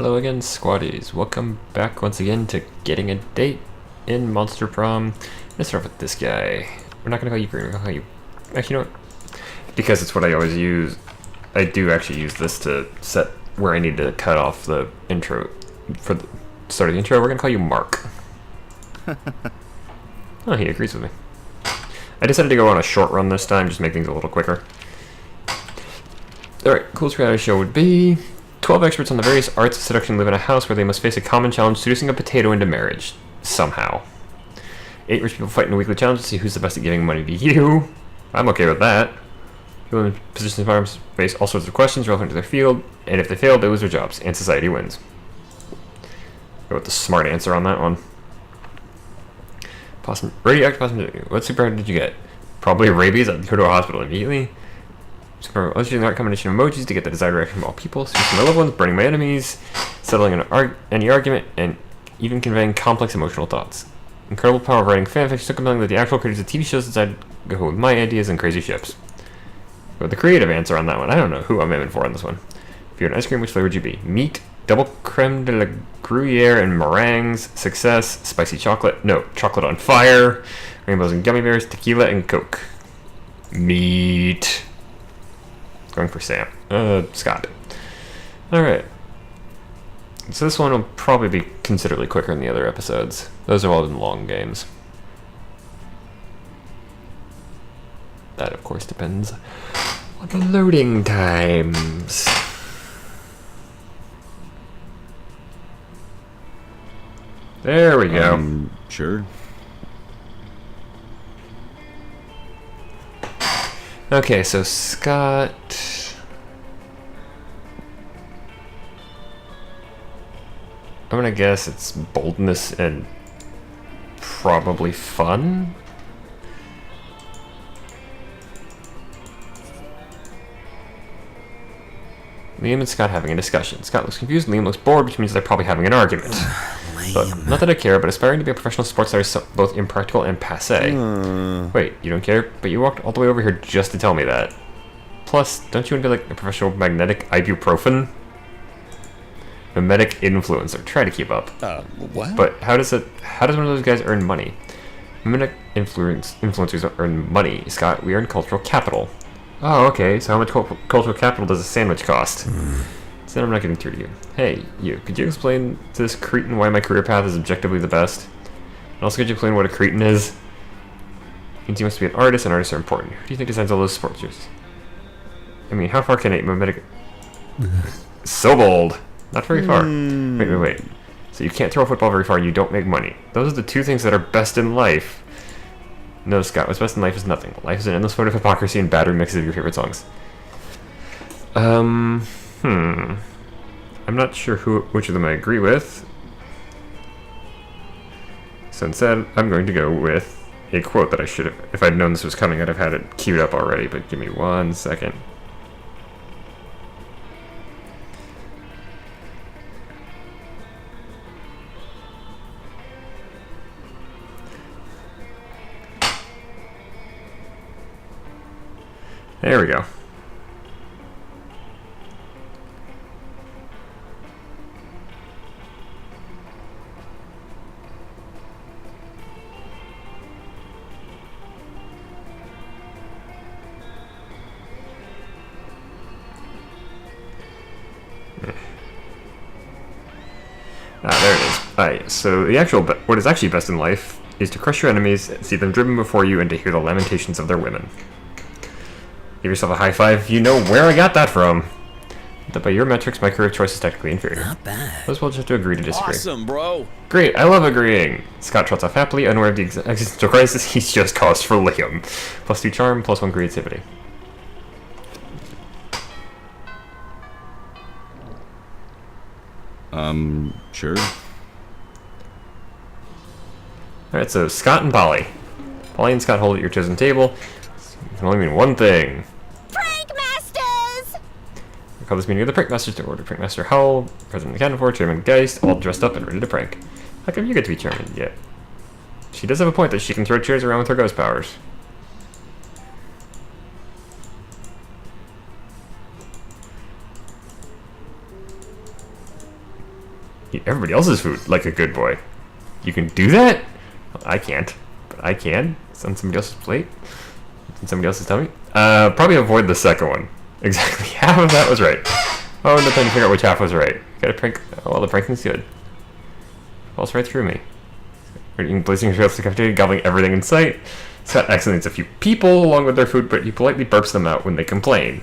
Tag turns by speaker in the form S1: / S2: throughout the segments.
S1: Hello again, squaddies. Welcome back once again to Getting a Date in Monster Prom. Let's start off with this guy. We're not going to call you green, we're going to call you... Actually, you know what? Because it's what I always use, I do actually use this to set where I need to cut off the intro. For the start of the intro, we're going to call you Mark. Oh, he agrees with me. I decided to go on a short run this time, just make things a little quicker. Alright, coolest reality show would be... 12 experts on the various arts of seduction live in a house where they must face a common challenge, seducing a potato into marriage. Somehow. 8 rich people fight in a weekly challenge to see who's the best at giving money to you. I'm okay with that. People in positions of farms face all sorts of questions relevant to their field, and if they fail, they lose their jobs, and society wins. Go with the smart answer on that one. Radioactive possum. What superpower did you get? Probably rabies. I'd go to a hospital immediately. Let's use the right combination of emojis to get the desired reaction from all people. Seducing my loved ones, burning my enemies, settling any argument, and even conveying complex emotional thoughts. Incredible power of writing fanfiction, so compelling that the actual creators of TV shows decided to go with my ideas and crazy ships. But the creative answer on that one, I don't know who I'm aiming for on this one. If you're an ice cream, which flavor would you be? Meat, double creme de la Gruyere and meringues, success, spicy chocolate, no, chocolate on fire, rainbows and gummy bears, tequila and Coke. Meat. Going for Sam. Scott. Alright. So this one will probably be considerably quicker than the other episodes. Those have all been long games. That, of course, depends on the loading times. There we go.
S2: Sure.
S1: Okay, so Scott... I'm gonna guess it's boldness and probably fun? Liam and Scott having a discussion. Scott looks confused, Liam looks bored, which means they're probably having an argument. But not that I care, but aspiring to be a professional sports star is both impractical and passé. Wait, you don't care? But you walked all the way over here just to tell me that. Plus, don't you want to be like a professional magnetic ibuprofen? Mimetic influencer. Try to keep up.
S2: What?
S1: But how does one of those guys earn money? Mimetic influencers earn money, Scott. We earn cultural capital. Oh, okay. So how much cultural capital does a sandwich cost? So then I'm not getting through to you. Hey, you. Could you explain to this cretin why my career path is objectively the best? And also, could you explain what a cretin is? It means you must be an artist, and artists are important. Who do you think designs all those sports shoes? I mean, how far can a mimetic... So bold. Not very far. Wait. So you can't throw a football very far and you don't make money. Those are the two things that are best in life. No, Scott, what's best in life is nothing. Life is an endless photo of hypocrisy and battery mixes of your favorite songs. I'm not sure which of them I agree with. So instead, I'm going to go with a quote that I should have... If I'd known this was coming, I'd have had it queued up already, but give me 1 second. There we go. There it is. Alright, so what is actually best in life is to crush your enemies, see them driven before you, and to hear the lamentations of their women. Give yourself a high five. You know where I got that from. But by your metrics, my career choice is technically inferior.
S2: Not bad.
S1: Let's well just have to agree to disagree.
S3: Awesome, bro.
S1: Great, I love agreeing. Scott trots off happily, unaware of the existential crisis he's just caused for Liam. +2 charm, +1 creativity.
S2: Sure.
S1: Alright, so Scott and Polly. Polly and Scott hold at your chosen table. It can only mean one thing.
S4: Prankmasters!
S1: I call this meeting of the Prankmasters to order Prankmaster Howl, President McCannfor, Chairman Geist, all dressed up and ready to prank. How come you get to be chairman yet? She does have a point that she can throw chairs around with her ghost powers. eat everybody else's food like a good boy. You can do that? Well, I can't, but I can. It's on somebody else's plate. It's in somebody else's tummy. Probably avoid the second one. Exactly half of that was right. Oh, no time to figure out which half was right. Gotta prank. Oh, well, the pranking's good. Falls right through me. Blazing trails to the cafeteria, gobbling everything in sight. Scott accidents a few people along with their food, but he politely burps them out when they complain.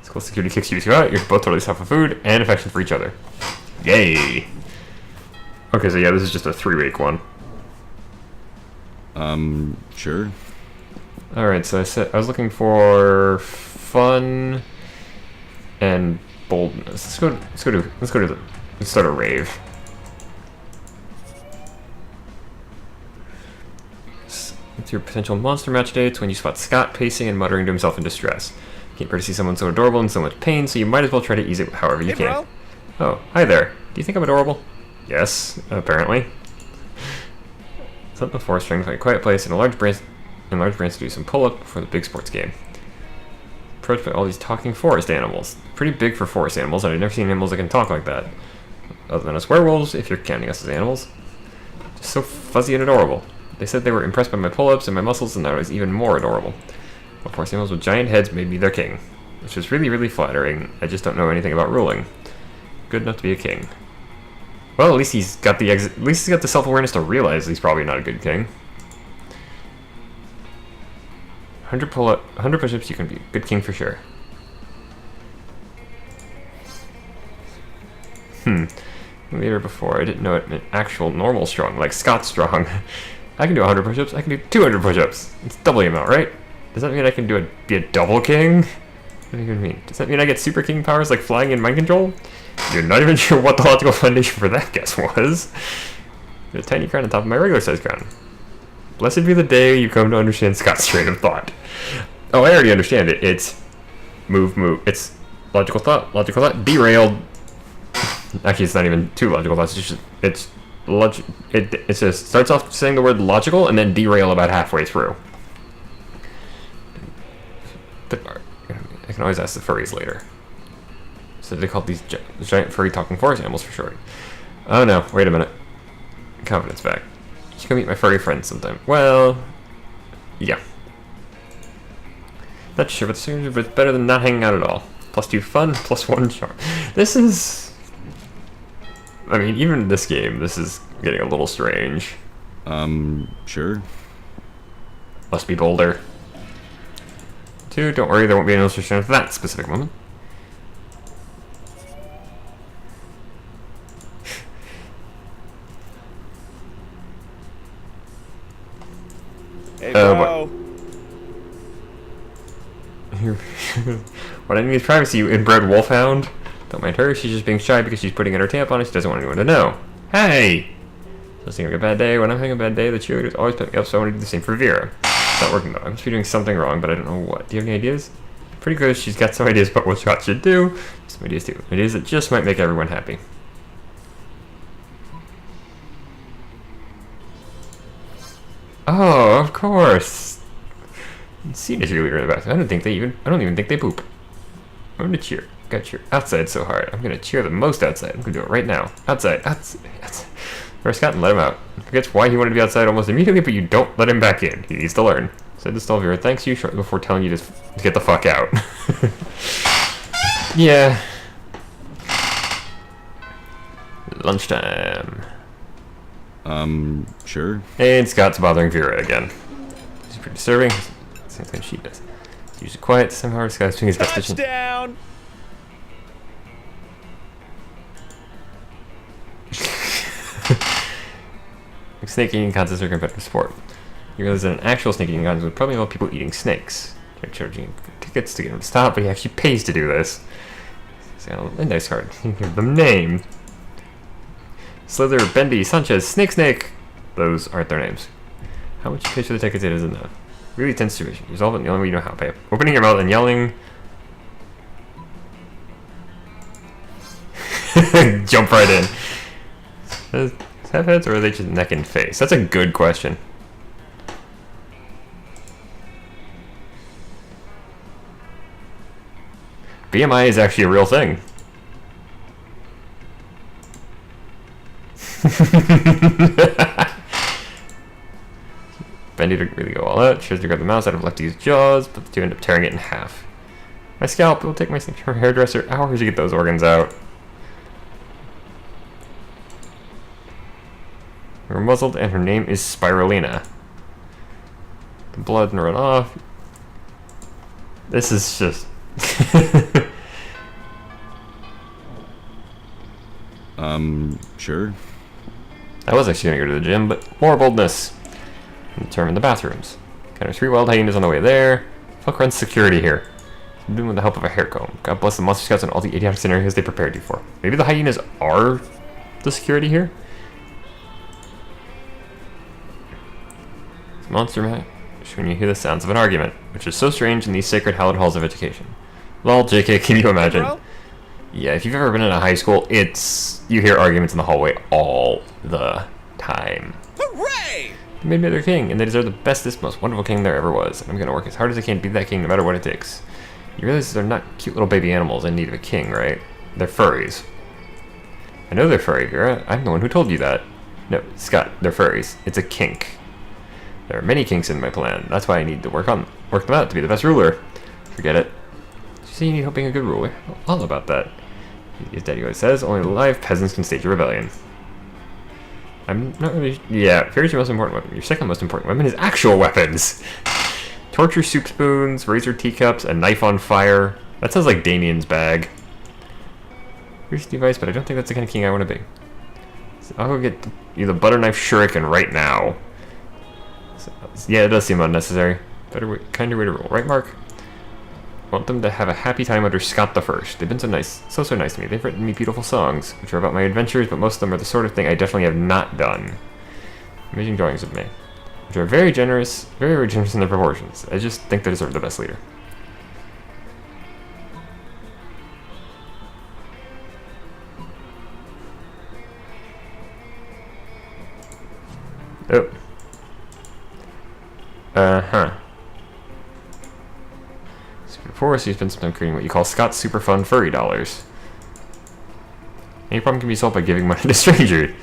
S1: School security kicks you out. You're both totally stuffed with food and affection for each other. Yay! Okay, so yeah, this is just a 3-week one.
S2: Sure.
S1: Alright, so I was looking for fun and boldness. Let's start a rave. With your potential monster match dates when you spot Scott pacing and muttering to himself in distress. You can't bear to see someone so adorable in so much pain, so you might as well try to ease it however you can.
S3: Bro.
S1: Oh, hi there. Do you think I'm adorable? Yes, apparently. Slept in the forest, trying to find a quiet place in a large branch to do some pull-up before the big sports game. Approached by all these talking forest animals. Pretty big for forest animals, and I've never seen animals that can talk like that. Other than us werewolves, if you're counting us as animals. Just so fuzzy and adorable. They said they were impressed by my pull-ups and my muscles, and that I was even more adorable. Well, forest animals with giant heads made me their king, which was really, really flattering. I just don't know anything about ruling. Good enough to be a king. Well, at least he's got the self-awareness to realize he's probably not a good king. 100 push-ups, you can be a good king for sure. Later before, I didn't know it meant actual normal strong, like Scott strong. I can do 100 push-ups, I can do 200 push-ups. It's double the amount, right? Does that mean I can be a double king? What do you even mean? Does that mean I get super king powers like flying and mind control? You're not even sure what the logical foundation for that guess was. There's a tiny crown on top of my regular size crown. Blessed be the day you come to understand Scott's train of thought. Oh, I already understand it. It's move. It's logical thought, derailed. Actually, it's not even two logical thoughts. It just starts off saying the word logical and then derail about halfway through. But I can always ask the furries later. So they call these giant furry talking forest animals for short. Oh no, wait a minute. Confidence back. You should come meet my furry friends sometime. Well, yeah. Not sure what the signature, but it's better than not hanging out at all. +2 fun, +1 charm. This is... I mean, even in this game, this is getting a little strange.
S2: Sure.
S1: Must be bolder. 2, don't worry, there won't be an illustration of that specific moment.
S3: Hey, bro.
S1: What I need is privacy, you inbred wolfhound. Don't mind her, she's just being shy because she's putting in her tampon and she doesn't want anyone to know. Hey! Just having a bad day. When I'm having a bad day, the cheerleaders always pick me up, so I want to do the same for Vera. It's not working though. I must be doing something wrong, but I don't know what. Do you have any ideas? Pretty good. She's got some ideas about what Scott should do. Some ideas too. Ideas that just might make everyone happy. Oh, of course. I've seen a cheerleader in the back. I don't even think they poop. I'm gonna cheer. Gotta cheer outside so hard. I'm gonna cheer the most outside. I'm gonna do it right now. Outside. Or Scott and let him out. Forgets why he wanted to be outside almost immediately, but you don't let him back in. He needs to learn. Said to Vera, thanks you shortly before telling you to get the fuck out. Yeah. Lunchtime.
S2: Sure.
S1: And Scott's bothering Vera again. She's pretty disturbing. Same thing she does. It's usually quiet. Somehow Scott's doing his best to
S3: Touchdown!
S1: Snake eating contests are competitive sport. You realize that an actual snake eating contest would probably involve people eating snakes. They're charging tickets to get him to stop, but he actually pays to do this. He's got an index card. You can give them name. Slither, Bendy, Sanchez, Snake. Those aren't their names. How much you pay for the tickets it isn't enough. Really tense situation. Resolve it in the only way you know how. By opening your mouth and yelling. Jump right in. Does have heads or are they just neck and face? That's a good question. BMI is actually a real thing. Bendy didn't really go all out. Tries to grab the mouse out of Lefty's jaws, but the two end up tearing it in half. My scalp, it will take my hairdresser hours to get those organs out. We're muzzled, and her name is Spirulina. The blood and run off. This is just...
S2: Sure.
S1: I was actually gonna go to the gym, but more boldness. And determine the bathrooms. Got our 3 wild hyenas on the way there. Fuck runs security here. I'm doing with the help of a hair comb. God bless the Monster Scouts and all the idiotic scenarios they prepared you for. Maybe the hyenas are the security here? It's monster match when you hear the sounds of an argument, which is so strange in these sacred hallowed halls of education. Lol, JK, can you imagine?
S3: Bro?
S1: Yeah, if you've ever been in a high school, you hear arguments in the hallway all the time.
S3: Hooray!
S1: They made me their king, and they deserve the bestest, most wonderful king there ever was. And I'm gonna work as hard as I can to be that king no matter what it takes. You realize they're not cute little baby animals in need of a king, right? They're furries. I know they're furry, Vera. I'm the one who told you that. No, Scott, they're furries. It's a kink. There are many kinks in my plan. That's why I need to work them out to be the best ruler. Forget it. Did you say you need help being a good ruler? All about that. As Daddy always says, only live peasants can stage a rebellion. I'm not really... Yeah, fear is your most important weapon. Your second most important weapon is actual weapons. Torture soup spoons, razor teacups, a knife on fire. That sounds like Damien's bag. Here's the device, but I don't think that's the kind of king I want to be. So I'll go get you the butter knife shuriken right now. So, yeah, it does seem unnecessary. Kinder way to roll, right, Mark? Want them to have a happy time under Scott the First. They've been so nice to me. They've written me beautiful songs, which are about my adventures, but most of them are the sort of thing I definitely have not done. Amazing drawings of me, which are very generous in their proportions. I just think they deserve the best leader. Oh. Uh-huh. Before, so you spend some time creating what you call Scott's Super Fun Furry Dollars. Any problem can be solved by giving money to strangers.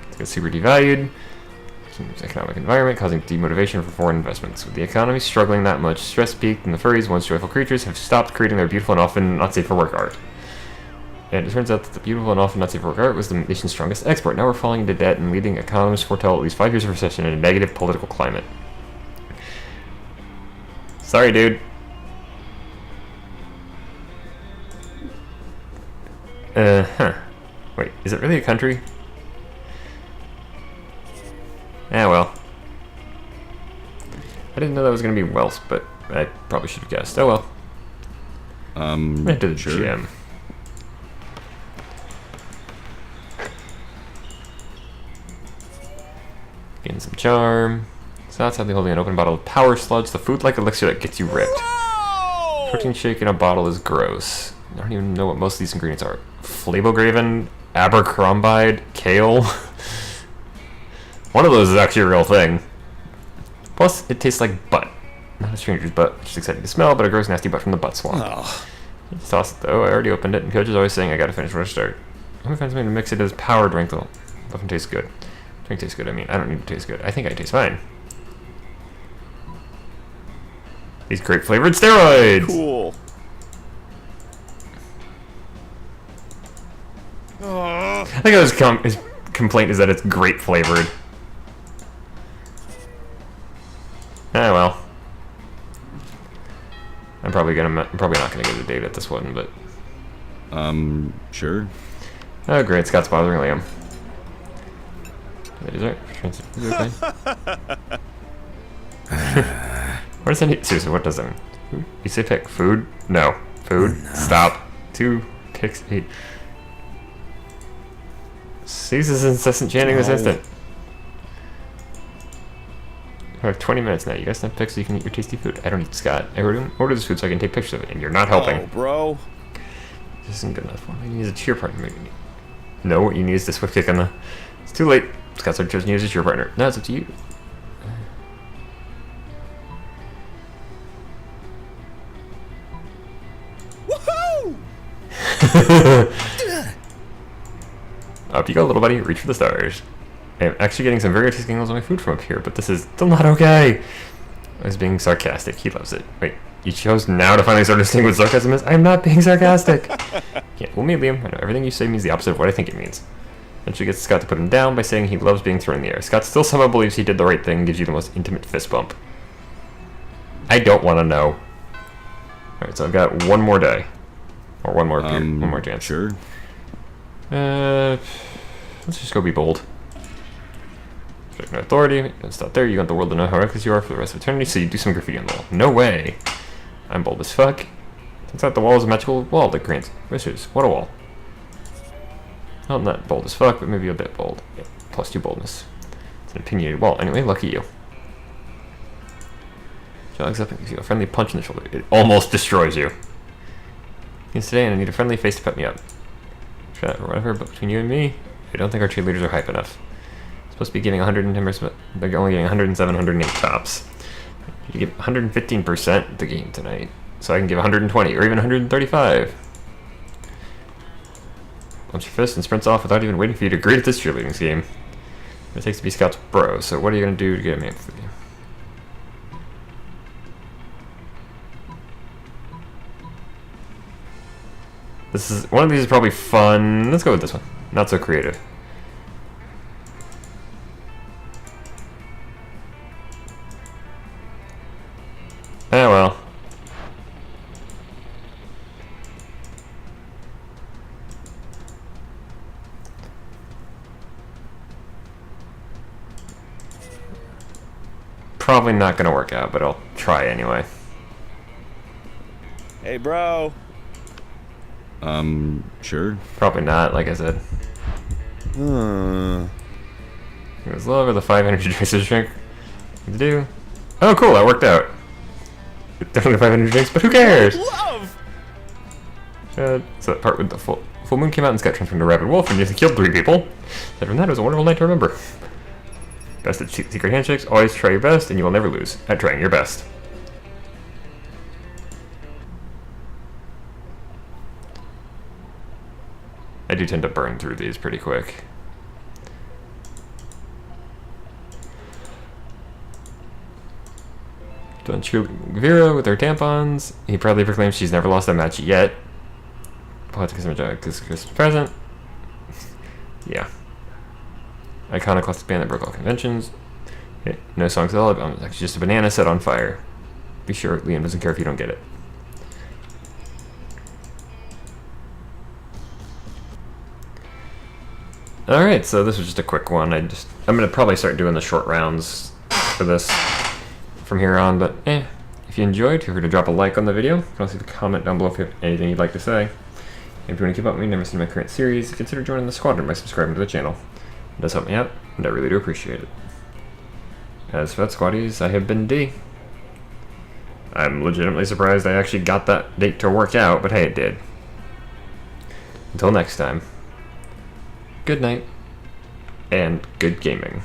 S1: It's got super devalued. Economic environment causing demotivation for foreign investments. With the economy struggling that much, stress peaked, and the furries, once joyful creatures, have stopped creating their beautiful and often not safe for work art. And it turns out that the beautiful and often not safe for work art was the nation's strongest export. Now we're falling into debt, and leading economists foretell at least 5 years of recession and a negative political climate. Sorry, dude. Wait, is it really a country? Ah, well. I didn't know that was going to be Welsh, but I probably should have guessed. Oh, well. Head to the
S2: sure.
S1: gym. Getting some charm. So that's how they're holding an open bottle of Power Sludge, the food-like elixir that gets you ripped.
S3: Whoa!
S1: Protein shake in a bottle is gross. I don't even know what most of these ingredients are. Flavograven, Abercrombide, kale. One of those is actually a real thing. Plus, it tastes like butt. Not a stranger's butt, which is exciting to smell, but a gross, nasty butt from the butt swamp.
S3: Oh.
S1: Just toss it though. I already opened it, and Coach is always saying I gotta finish when I start. I'm gonna find something to mix it as power drink though. Doesn't taste good. Drink tastes good. I mean, I don't need to taste good. I think I taste fine. These grape flavored steroids.
S3: Cool.
S1: I think his complaint is that it's grape flavored. Ah well. I'm probably not gonna get a date at this one, but
S2: Sure.
S1: oh great, Scott's bothering Liam. That is right. What does that mean? Seriously, what does that mean? You say pick food? No. Food? No. Stop. 2 picks 8. Ceases incessant chanting this instant. We have 20 minutes now. You guys have picks so you can eat your tasty food. I don't eat Scott. I order this food so I can take pictures of it, and you're not helping.
S3: Oh, bro.
S1: This isn't good enough. What do you need a cheer partner? Maybe. No, what you need is the swift kick on the... It's too late. Scott's already chosen you as a cheer partner. Now it's up to you.
S3: Woohoo!
S1: Up you go, little buddy. Reach for the stars. I'm actually getting some very artistic angles on my food from up here, but this is still not okay. I was being sarcastic. He loves it. Wait, you chose now to finally start understanding what sarcasm is? I'm not being sarcastic. Can't fool me, Liam. I know everything you say means the opposite of what I think it means. Eventually gets Scott to put him down by saying he loves being thrown in the air. Scott still somehow believes he did the right thing and gives you the most intimate fist bump. I don't want to know. Alright, so I've got one more day. Or one more chance.
S2: Sure.
S1: Let's just go be bold. No authority. It's not there. You want the world to know how reckless you are for the rest of eternity, so you do some graffiti on the wall. No way. I'm bold as fuck. Turns out the wall is a magical wall that grants wishes. What a wall. Well, not bold as fuck, but maybe a bit bold. Yeah, +2 boldness. It's an opinionated wall. Anyway, lucky you. Jogs up and gives you a friendly punch in the shoulder. It almost destroys you. It's today, and I need a friendly face to pep me up. Try that or whatever, but between you and me, I don't think our cheerleaders are hype enough. Supposed to be giving 110%, but they're only getting 107, 108 tops. You give 115% the game tonight, so I can give 120 or even 135. Pumps your fist and sprints off without even waiting for you to grade at this cheerleading scheme. It takes to be Scott's bro, so what are you going to do to get a man for you? One of these is probably fun. Let's go with this one. Not so creative. Oh well. Probably not gonna work out, but I'll try anyway.
S3: Hey, bro.
S2: Sure.
S1: Probably not, like I said. It was low over the 5 energy drinks to drink. What to do? Oh, cool, that worked out. Definitely 5 energy drinks, but who cares?
S3: Love!
S1: So that part with the full moon came out and Scott transformed into a rabid wolf and nearly killed 3 people. Aside from that, it was a wonderful night to remember. Best at secret handshakes, always try your best, and you will never lose at trying your best. I do tend to burn through these pretty quick. Done Vera with her tampons. He proudly proclaims she's never lost a match yet. We'll have to consume Christmas present. Yeah. Iconoclastic band that broke all conventions. Okay. No songs at all. It's actually just a banana set on fire. Be sure Liam doesn't care if you don't get it. Alright, so this was just a quick one. I'm gonna probably start doing the short rounds for this from here on, but if you enjoyed, feel free to drop a like on the video. You can also leave a comment down below if you have anything you'd like to say. And if you want to keep up with me and never see my current series, consider joining the squadron by subscribing to the channel. It does help me out, and I really do appreciate it. As for that, squaddies, I have been D. I'm legitimately surprised I actually got that date to work out, but hey, it did. Until next time. Good night, and good gaming.